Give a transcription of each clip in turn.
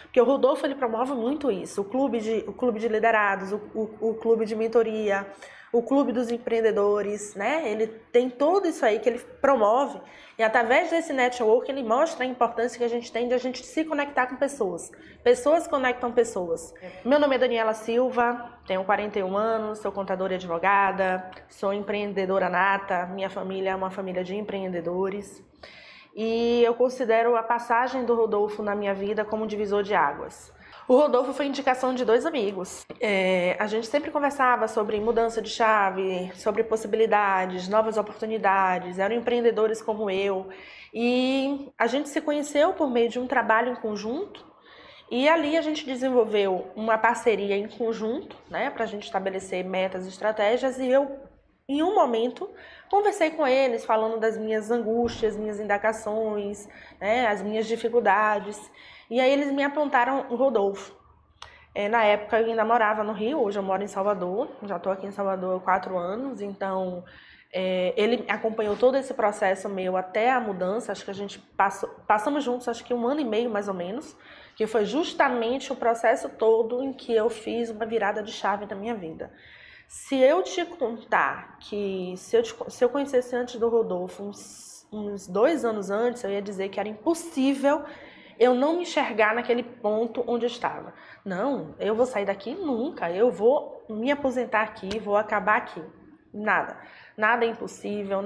Porque o Rodolfo, ele promove muito isso, o clube de liderados, o clube de mentoria, o clube dos empreendedores, né? Ele tem tudo isso aí que ele promove e através desse network ele mostra a importância que a gente tem de a gente se conectar com pessoas. Pessoas conectam pessoas. Meu nome é Daniela Silva, tenho 41 anos, sou contadora e advogada, sou empreendedora nata, minha família é uma família de empreendedores. E eu considero a passagem do Rodolfo na minha vida como um divisor de águas. O Rodolfo foi indicação de 2 amigos. A gente sempre conversava sobre mudança de chave, sobre possibilidades, novas oportunidades, eram empreendedores como eu. E a gente se conheceu por meio de um trabalho em conjunto e ali a gente desenvolveu uma parceria em conjunto, né, para a gente estabelecer metas e estratégias e eu, em um momento, conversei com eles falando das minhas angústias, minhas indagações, né, as minhas dificuldades. E aí eles me apontaram o Rodolfo. Na época eu ainda morava no Rio, hoje eu moro em Salvador, já estou aqui em Salvador há 4 anos, então ele acompanhou todo esse processo meu até a mudança, acho que a gente passamos juntos acho que 1 ano e meio mais ou menos, que foi justamente o processo todo em que eu fiz uma virada de chave na minha vida. Se eu te contar que se eu conhecesse antes do Rodolfo, uns 2 anos antes, eu ia dizer que era impossível eu não me enxergar naquele ponto onde eu estava. Não, eu vou sair daqui nunca, eu vou me aposentar aqui, vou acabar aqui. Nada é impossível,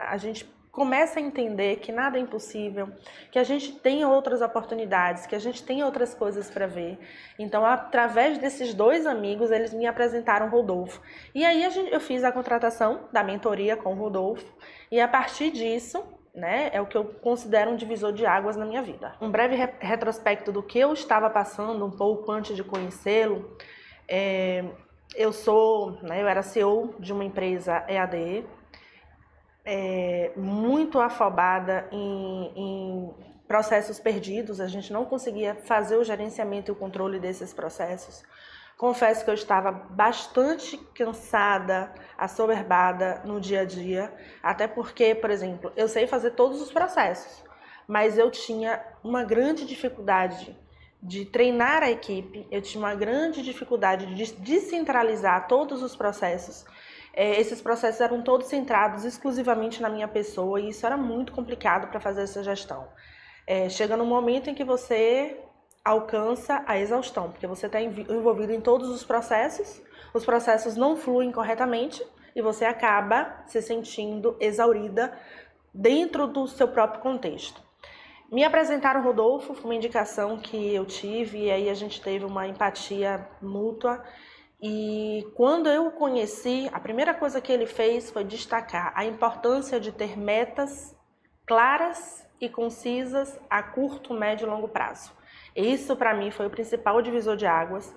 a gente começa a entender que nada é impossível, que a gente tem outras oportunidades, que a gente tem outras coisas para ver. Então, através desses 2 amigos, eles me apresentaram o Rodolfo. E aí eu fiz a contratação da mentoria com o Rodolfo e a partir disso, né, é o que eu considero um divisor de águas na minha vida. Um breve retrospecto do que eu estava passando um pouco antes de conhecê-lo. Eu era CEO de uma empresa EAD, muito afobada em processos perdidos, a gente não conseguia fazer o gerenciamento e o controle desses processos. Confesso que eu estava bastante cansada, assoberbada no dia a dia, até porque, por exemplo, eu sei fazer todos os processos, mas eu tinha uma grande dificuldade de treinar a equipe, eu tinha uma grande dificuldade de descentralizar todos os processos. Esses processos eram todos centrados exclusivamente na minha pessoa e isso era muito complicado para fazer essa gestão. Chega num momento em que você alcança a exaustão, porque você está envolvido em todos os processos não fluem corretamente e você acaba se sentindo exaurida dentro do seu próprio contexto. Me apresentaram o Rodolfo, foi uma indicação que eu tive e aí a gente teve uma empatia mútua. E quando eu o conheci, a primeira coisa que ele fez foi destacar a importância de ter metas claras e concisas a curto, médio e longo prazo. Isso para mim foi o principal divisor de águas,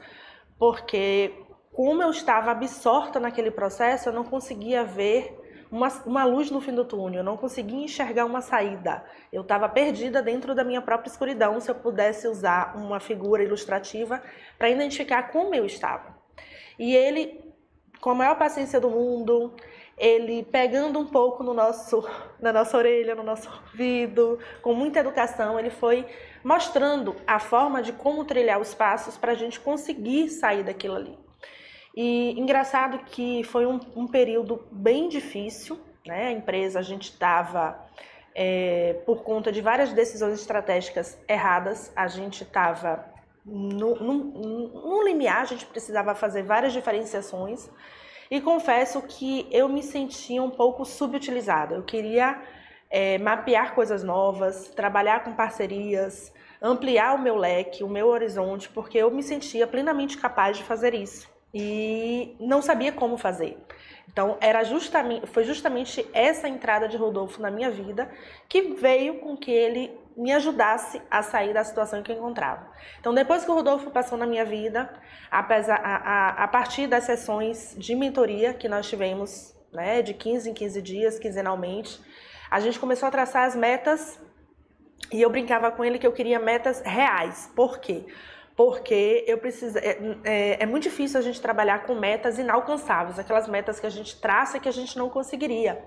porque como eu estava absorta naquele processo, eu não conseguia ver uma luz no fim do túnel, eu não conseguia enxergar uma saída. Eu estava perdida dentro da minha própria escuridão, se eu pudesse usar uma figura ilustrativa para identificar como eu estava. E ele, com a maior paciência do mundo, ele pegando um pouco na nossa orelha, no nosso ouvido, com muita educação, ele foi mostrando a forma de como trilhar os passos para a gente conseguir sair daquilo ali. E engraçado que foi um período bem difícil, né? A empresa, a gente estava, por conta de várias decisões estratégicas erradas, a gente estava num limiar, a gente precisava fazer várias diferenciações e confesso que eu me sentia um pouco subutilizada. Eu queria mapear coisas novas, trabalhar com parcerias, ampliar o meu leque, o meu horizonte, porque eu me sentia plenamente capaz de fazer isso e não sabia como fazer. Então foi justamente essa entrada de Rodolfo na minha vida que veio com que ele me ajudasse a sair da situação em que eu encontrava. Então, depois que o Rodolfo passou na minha vida, a partir das sessões de mentoria que nós tivemos, né, de 15 em 15 dias, quinzenalmente, a gente começou a traçar as metas e eu brincava com ele que eu queria metas reais. Por quê? porque eu preciso, é muito difícil a gente trabalhar com metas inalcançáveis, aquelas metas que a gente traça e que a gente não conseguiria.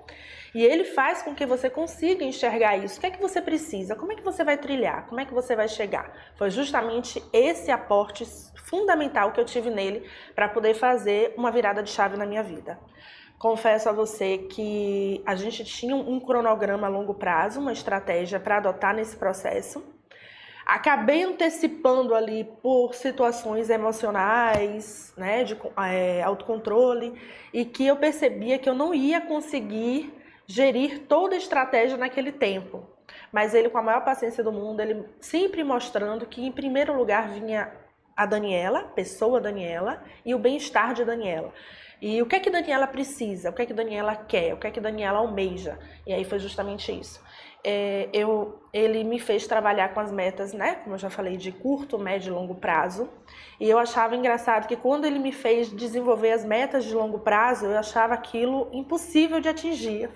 E ele faz com que você consiga enxergar isso. O que é que você precisa? Como é que você vai trilhar? Como é que você vai chegar? Foi justamente esse aporte fundamental que eu tive nele para poder fazer uma virada de chave na minha vida. Confesso a você que a gente tinha um cronograma a longo prazo, uma estratégia para adotar nesse processo. Acabei antecipando ali por situações emocionais, né, de autocontrole, e que eu percebia que eu não ia conseguir gerir toda a estratégia naquele tempo. Mas ele, com a maior paciência do mundo, ele sempre mostrando que em primeiro lugar vinha a Daniela, pessoa Daniela, e o bem-estar de Daniela. E o que é que Daniela precisa, o que é que Daniela quer, o que é que Daniela almeja. E aí foi justamente isso. Ele me fez trabalhar com as metas, né, como eu já falei, de curto, médio e longo prazo. E eu achava engraçado que quando ele me fez desenvolver as metas de longo prazo, eu achava aquilo impossível de atingir.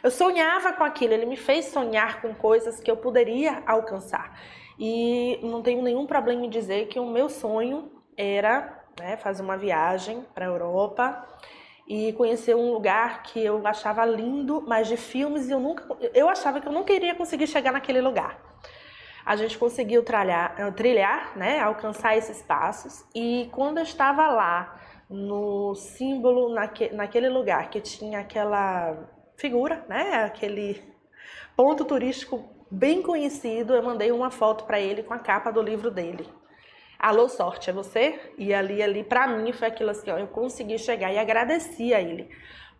Eu sonhava com aquilo, ele me fez sonhar com coisas que eu poderia alcançar. E não tenho nenhum problema em dizer que o meu sonho era, né, fazer uma viagem para a Europa e conhecer um lugar que eu achava lindo, mas de filmes, e eu achava que eu nunca iria conseguir chegar naquele lugar. A gente conseguiu trilhar, né, alcançar esses passos, e quando eu estava lá, no símbolo, naquele lugar que tinha aquela figura, né, aquele ponto turístico bem conhecido, eu mandei uma foto para ele com a capa do livro dele. Alô, sorte, é você? E ali pra mim foi aquilo assim, ó, eu consegui chegar e agradeci a ele.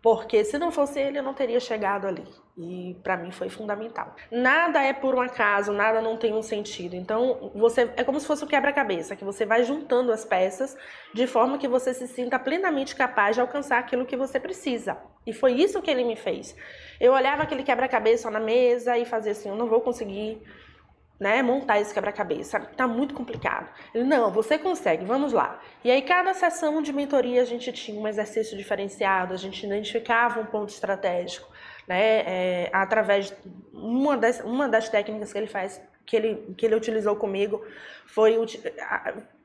Porque se não fosse ele, eu não teria chegado ali. E pra mim foi fundamental. Nada é por um acaso, nada não tem um sentido. Então, é como se fosse um quebra-cabeça, que você vai juntando as peças de forma que você se sinta plenamente capaz de alcançar aquilo que você precisa. E foi isso que ele me fez. Eu olhava aquele quebra-cabeça na mesa e fazia assim, eu não vou conseguir, né, montar esse quebra-cabeça, tá muito complicado. Ele, não, você consegue, vamos lá. E aí cada sessão de mentoria a gente tinha um exercício diferenciado, a gente identificava um ponto estratégico, né, através de uma das técnicas que ele faz, que ele utilizou comigo, foi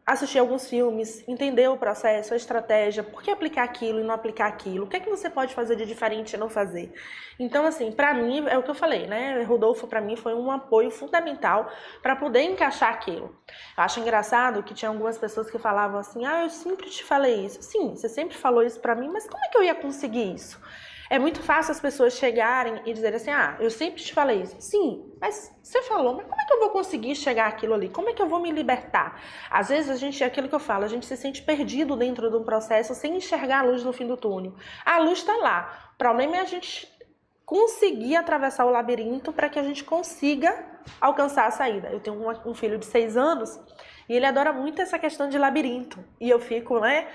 assistir alguns filmes, entender o processo, a estratégia, por que aplicar aquilo e não aplicar aquilo, o que é que você pode fazer de diferente e não fazer. Então, assim, para mim, é o que eu falei, né? Rodolfo, para mim, foi um apoio fundamental para poder encaixar aquilo. Eu acho engraçado que tinha algumas pessoas que falavam assim, eu sempre te falei isso. Sim, você sempre falou isso para mim, mas como é que eu ia conseguir isso? É muito fácil as pessoas chegarem e dizerem assim, eu sempre te falei isso. Sim, mas você falou, mas como é que eu vou conseguir chegar àquilo ali? Como é que eu vou me libertar? Às vezes é aquilo que eu falo, a gente se sente perdido dentro de um processo sem enxergar a luz no fim do túnel. A luz está lá. O problema é a gente conseguir atravessar o labirinto para que a gente consiga alcançar a saída. Eu tenho um filho de 6 anos e ele adora muito essa questão de labirinto. E eu fico, né?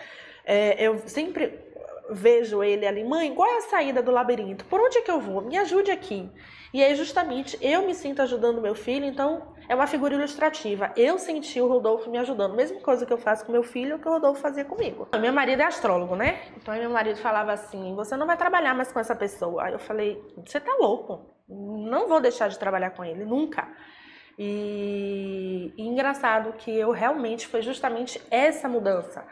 Eu sempre vejo ele ali, mãe, qual é a saída do labirinto? Por onde é que eu vou? Me ajude aqui. E aí justamente eu me sinto ajudando meu filho, então é uma figura ilustrativa. Eu senti o Rodolfo me ajudando. Mesma coisa que eu faço com meu filho, que o Rodolfo fazia comigo. Meu marido é astrólogo, né? Então meu marido falava assim, você não vai trabalhar mais com essa pessoa. Aí eu falei, você tá louco? Não vou deixar de trabalhar com ele, nunca. E engraçado que eu realmente, foi justamente essa mudança.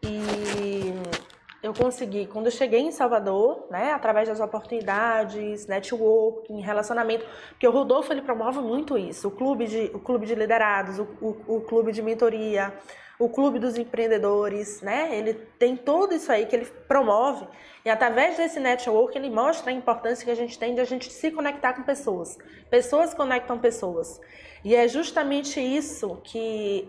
E eu consegui, quando eu cheguei em Salvador, né, através das oportunidades, networking, relacionamento, porque o Rodolfo, ele promove muito isso, o clube de liderados, o clube de mentoria, o clube dos empreendedores, né, ele tem tudo isso aí que ele promove, e através desse network ele mostra a importância que a gente tem de a gente se conectar com pessoas, pessoas conectam pessoas, e é justamente isso que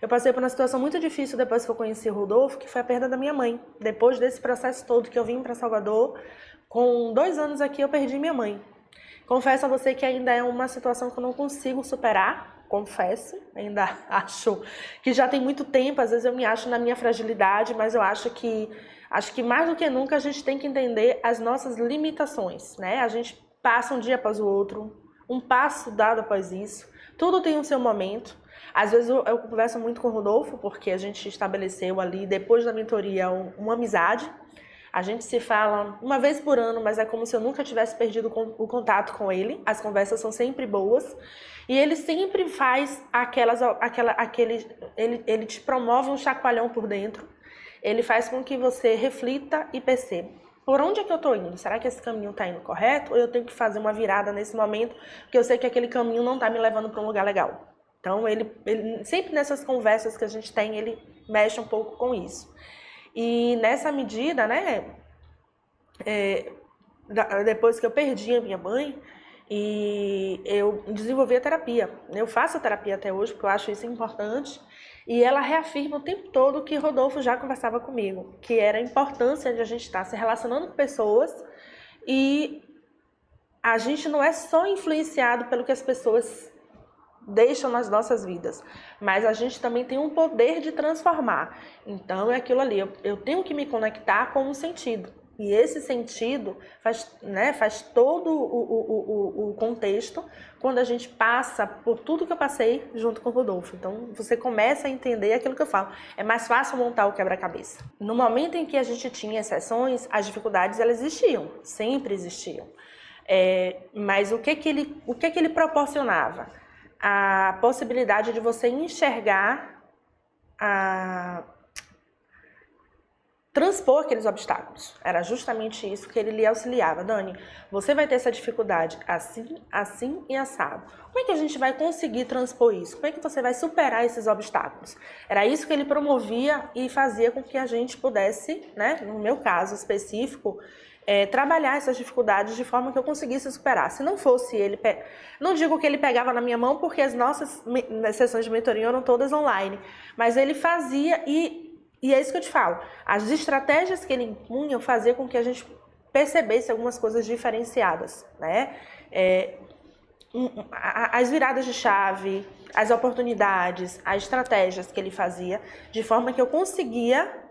eu passei por uma situação muito difícil depois que eu conheci o Rodolfo, que foi a perda da minha mãe. Depois desse processo todo que eu vim para Salvador, com 2 anos aqui eu perdi minha mãe. Confesso a você que ainda é uma situação que eu não consigo superar, confesso. Ainda acho que já tem muito tempo, às vezes eu me acho na minha fragilidade, mas eu acho que mais do que nunca a gente tem que entender as nossas limitações, né? A gente passa um dia após o outro, um passo dado após isso, tudo tem o seu momento. Às vezes eu converso muito com o Rodolfo, porque a gente estabeleceu ali, depois da mentoria, uma amizade. A gente se fala uma vez por ano, mas é como se eu nunca tivesse perdido o contato com ele. As conversas são sempre boas. E ele sempre faz ele te promove um chacoalhão por dentro. Ele faz com que você reflita e perceba. Por onde é que eu estou indo? Será que esse caminho está indo correto? Ou eu tenho que fazer uma virada nesse momento, porque eu sei que aquele caminho não está me levando para um lugar legal? Então, ele sempre nessas conversas que a gente tem, ele mexe um pouco com isso. E nessa medida, né, depois que eu perdi a minha mãe, e eu desenvolvi a terapia. Eu faço a terapia até hoje, porque eu acho isso importante. E ela reafirma o tempo todo que Rodolfo já conversava comigo, que era a importância de a gente estar se relacionando com pessoas e a gente não é só influenciado pelo que as pessoas deixam nas nossas vidas, mas a gente também tem um poder de transformar. Então é aquilo ali, eu tenho que me conectar com um sentido. E esse sentido faz todo o contexto quando a gente passa por tudo que eu passei junto com o Rodolfo. Então, você começa a entender aquilo que eu falo. É mais fácil montar o quebra-cabeça. No momento em que a gente tinha exceções, as dificuldades elas existiam, sempre existiam. Mas o que ele proporcionava? A possibilidade de você enxergar transpor aqueles obstáculos. Era justamente isso que ele lhe auxiliava. Dani, você vai ter essa dificuldade assim, assim e assado. Como é que a gente vai conseguir transpor isso? Como é que você vai superar esses obstáculos? Era isso que ele promovia e fazia com que a gente pudesse, né, no meu caso específico, trabalhar essas dificuldades de forma que eu conseguisse superar. Se não fosse ele... Não digo que ele pegava na minha mão, porque as nossas sessões de mentoria eram todas online, mas ele fazia e é isso que eu te falo. As estratégias que ele impunha faziam com que a gente percebesse algumas coisas diferenciadas, né? As viradas de chave, as oportunidades, as estratégias que ele fazia, de forma que eu conseguia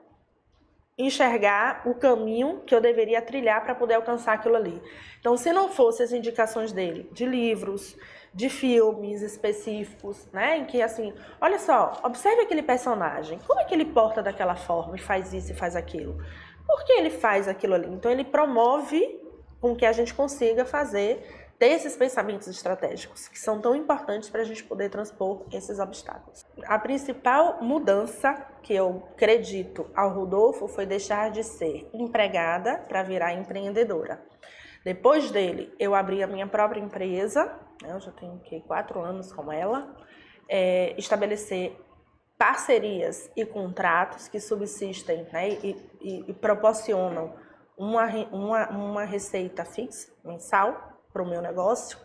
enxergar o caminho que eu deveria trilhar para poder alcançar aquilo ali. Então, se não fosse as indicações dele, de livros, de filmes específicos, né, em que assim, olha só, observe aquele personagem, como é que ele porta daquela forma e faz isso e faz aquilo? Por que ele faz aquilo ali? Então, ele promove com que a gente consiga ter esses pensamentos estratégicos, que são tão importantes para a gente poder transpor esses obstáculos. A principal mudança que eu acredito ao Rodolfo foi deixar de ser empregada para virar empreendedora. Depois dele, eu abri a minha própria empresa, né, eu já tenho 4 anos com ela, estabelecer parcerias e contratos que subsistem, né, e proporcionam uma receita fixa, mensal, para o meu negócio,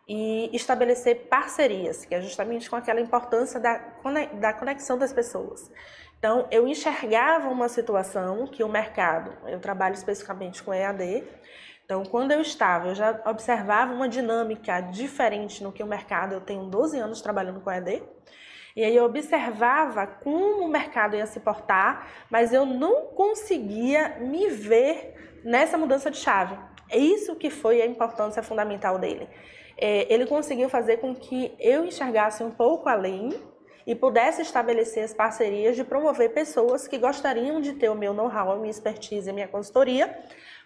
e estabelecer parcerias, que é justamente com aquela importância da conexão das pessoas. Então, eu enxergava uma situação que o mercado, eu trabalho especificamente com EAD, então, quando eu já observava uma dinâmica diferente no que o mercado, eu tenho 12 anos trabalhando com EAD, e aí eu observava como o mercado ia se portar, mas eu não conseguia me ver nessa mudança de chave. É isso que foi a importância fundamental dele. Ele conseguiu fazer com que eu enxergasse um pouco além e pudesse estabelecer as parcerias de promover pessoas que gostariam de ter o meu know-how, a minha expertise, a minha consultoria,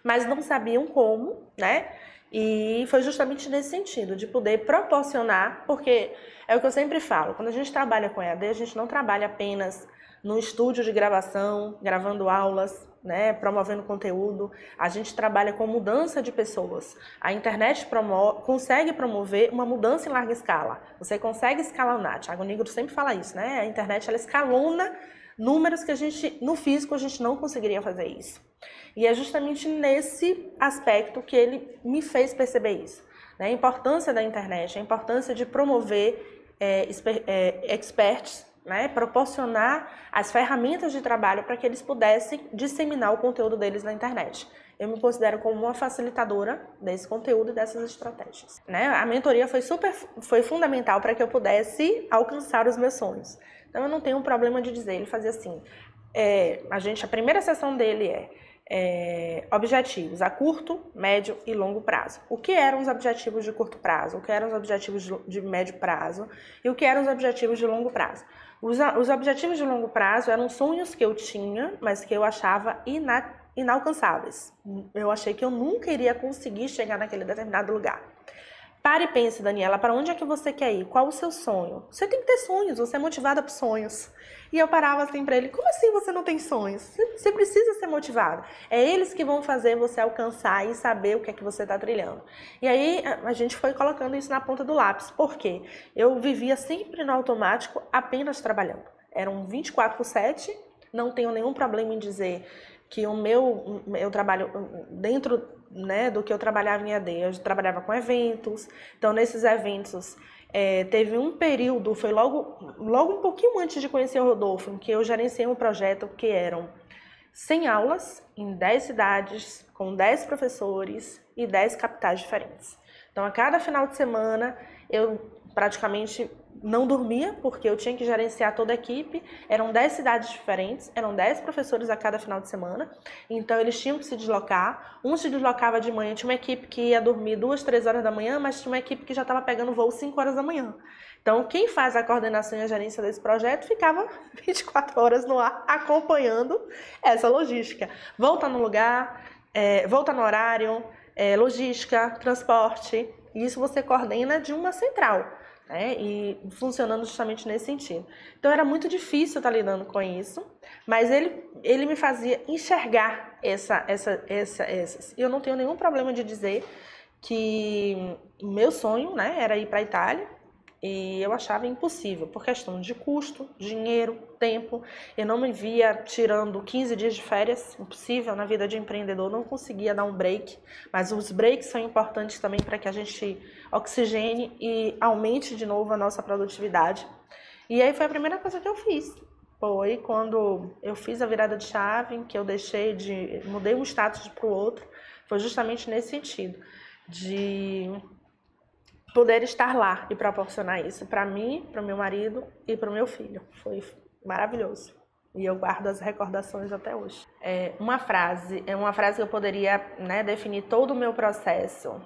mas não sabiam como, né? E foi justamente nesse sentido, de poder proporcionar, porque é o que eu sempre falo, quando a gente trabalha com EAD, a gente não trabalha apenas no estúdio de gravação, gravando aulas, né, promovendo conteúdo, a gente trabalha com mudança de pessoas. A internet consegue promover uma mudança em larga escala. Você consegue escalonar. Thiago Nigro sempre fala isso, né? A internet ela escalona números que no físico a gente não conseguiria fazer isso. E é justamente nesse aspecto que ele me fez perceber isso, né? A importância da internet, a importância de promover experts, né, proporcionar as ferramentas de trabalho para que eles pudessem disseminar o conteúdo deles na internet. Eu me considero como uma facilitadora desse conteúdo e dessas estratégias, né? A mentoria foi fundamental para que eu pudesse alcançar os meus sonhos. Então eu não tenho um problema de dizer, ele fazia assim, a primeira sessão dele objetivos a curto, médio e longo prazo. O que eram os objetivos de curto prazo? O que eram os objetivos de médio prazo? E o que eram os objetivos de longo prazo? Os objetivos de longo prazo eram sonhos que eu tinha, mas que eu achava inalcançáveis. Eu achei que eu nunca iria conseguir chegar naquele determinado lugar. Pare e pense, Daniela, para onde é que você quer ir? Qual o seu sonho? Você tem que ter sonhos, você é motivada por sonhos. E eu parava assim para ele, como assim você não tem sonhos? Você precisa ser motivada. É eles que vão fazer você alcançar e saber o que é que você está trilhando. E aí a gente foi colocando isso na ponta do lápis. Por quê? Eu vivia sempre no automático, apenas trabalhando. Eram 24/7, não tenho nenhum problema em dizer que eu trabalho dentro, né, do que eu trabalhava em EAD. Eu trabalhava com eventos, então nesses eventos teve um período, foi logo um pouquinho antes de conhecer o Rodolfo, em que eu gerenciei um projeto que eram 100 aulas em 10 cidades, com 10 professores e 10 capitais diferentes. Então a cada final de semana eu praticamente não dormia, porque eu tinha que gerenciar toda a equipe. Eram 10 cidades diferentes, eram 10 professores a cada final de semana, então eles tinham que se deslocar. Um se deslocava de manhã, tinha uma equipe que ia dormir 2, 3 horas da manhã, mas tinha uma equipe que já estava pegando voo 5 horas da manhã. Então quem faz a coordenação e a gerência desse projeto ficava 24 horas no ar acompanhando essa logística. Volta no lugar, volta no horário, logística, transporte, isso você coordena de uma central. E funcionando justamente nesse sentido. Então era muito difícil estar lidando com isso, mas ele me fazia enxergar essas. E eu não tenho nenhum problema de dizer que o meu sonho, né, era ir para a Itália, e eu achava impossível, por questão de custo, dinheiro, tempo. Eu não me via tirando 15 dias de férias, impossível na vida de empreendedor, não conseguia dar um break, mas os breaks são importantes também para que a gente oxigene e aumente de novo a nossa produtividade. E aí foi a primeira coisa que eu fiz. Foi quando eu fiz a virada de chave, que eu mudei um status para o outro, foi justamente nesse sentido, de poder estar lá e proporcionar isso para mim, para o meu marido e para o meu filho. Foi maravilhoso. E eu guardo as recordações até hoje. Uma frase que eu poderia, né, definir todo o meu processo.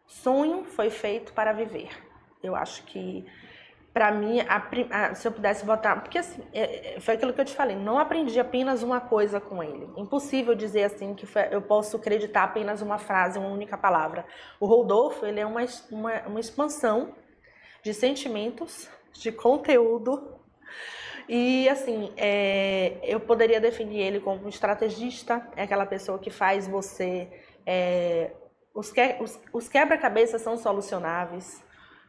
Sonho foi feito para viver. Eu acho que, para mim, se eu pudesse botar... Porque assim, foi aquilo que eu te falei, não aprendi apenas uma coisa com ele. Impossível dizer assim que eu posso acreditar apenas uma frase, uma única palavra. O Rodolfo, ele é uma expansão de sentimentos, de conteúdo. E assim, eu poderia definir ele como um estrategista, é aquela pessoa que faz você... Os quebra-cabeças são solucionáveis.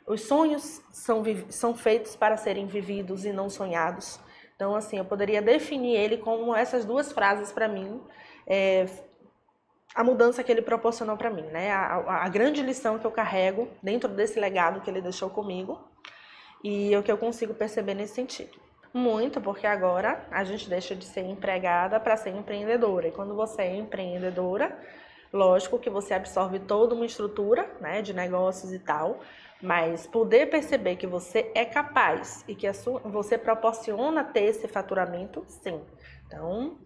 Os sonhos são feitos para serem vividos e não sonhados. Então, assim, eu poderia definir ele como essas duas frases para mim, a mudança que ele proporcionou para mim, né? A grande lição que eu carrego dentro desse legado que ele deixou comigo e o que eu consigo perceber nesse sentido. Muito, porque agora a gente deixa de ser empregada para ser empreendedora. E quando você é empreendedora, lógico que você absorve toda uma estrutura, né, de negócios e tal, mas poder perceber que você é capaz e que você proporciona ter esse faturamento, sim. Então,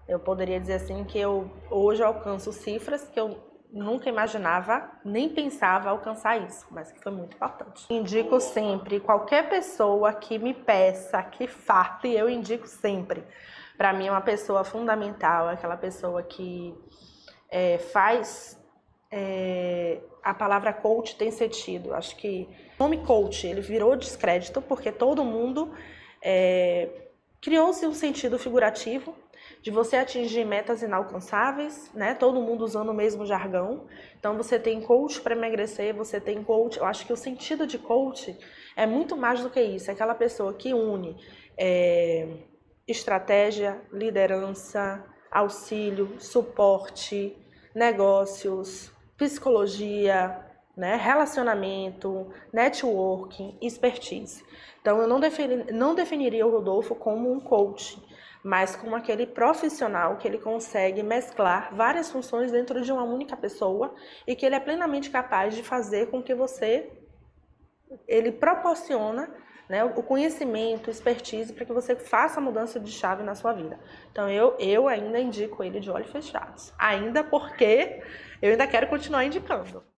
eu poderia dizer assim que eu hoje alcanço cifras que eu nunca imaginava, nem pensava alcançar isso, mas que foi muito importante. Indico sempre, qualquer pessoa que me peça, que fale, eu indico sempre. Para mim é uma pessoa fundamental, aquela pessoa que faz... a palavra coach tem sentido. Acho que o nome coach ele virou descrédito porque todo mundo criou-se um sentido figurativo de você atingir metas inalcançáveis, né? Todo mundo usando o mesmo jargão. Então você tem coach para emagrecer, você tem coach. Eu acho que o sentido de coach é muito mais do que isso. É aquela pessoa que une estratégia, liderança, auxílio, suporte, negócios, psicologia, né, relacionamento, networking, expertise. Então, eu não definiria o Rodolfo como um coach, mas como aquele profissional que ele consegue mesclar várias funções dentro de uma única pessoa e que ele é plenamente capaz de fazer com que ele proporciona, né, o conhecimento, expertise para que você faça a mudança de chave na sua vida. Então eu ainda indico ele de olhos fechados. Ainda porque eu ainda quero continuar indicando.